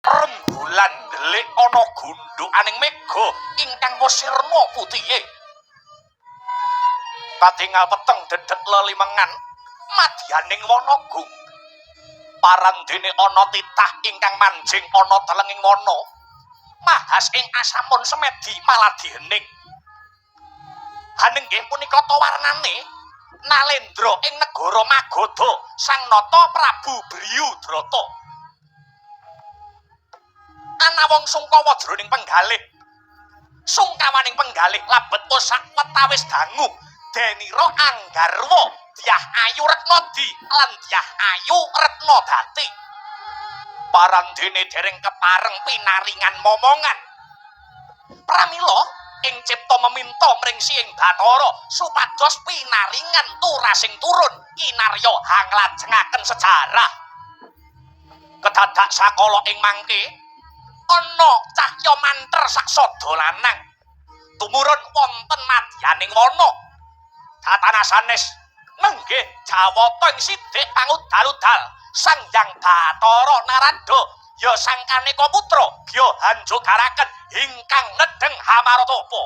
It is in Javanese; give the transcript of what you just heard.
rembulan ndelik ana gundukaning mega ingkang wasirna putihe. Katingal peteng dedet lelimengan madyaning Wanagung. Parandene ana titah ingkang manjing ana telenging wana. Mahas ing asamun semedi maladi hening. Hanenggih punika ta warnane Nalendra ing negara Magadha Sang Nata Prabu Briyudrata. Ana wong sungkawa jroning penggalih. Sungkawaning penggalih labet osak wetawis dangu Denira Anggarwa Dyah Ayu Retnadi lan Dyah Ayu Retnadati. Parandene dereng kepareng pinaringan momongan. Pramila ing cipta meminta mring Siing Bathara supados pinaringan turasing turun kinarya hanglajengaken sejarah. Kedadak sakala ing mangke ana cahya manter saksada lanang tumurun wonten madyaning wana. Tatana sanes nenggih jawata ing sithik pangudal-udal Sang Hyang Bathara Narada ya sang Kaneka putra Gya Hanjogaraken ingkang nedheng Hamaratapa.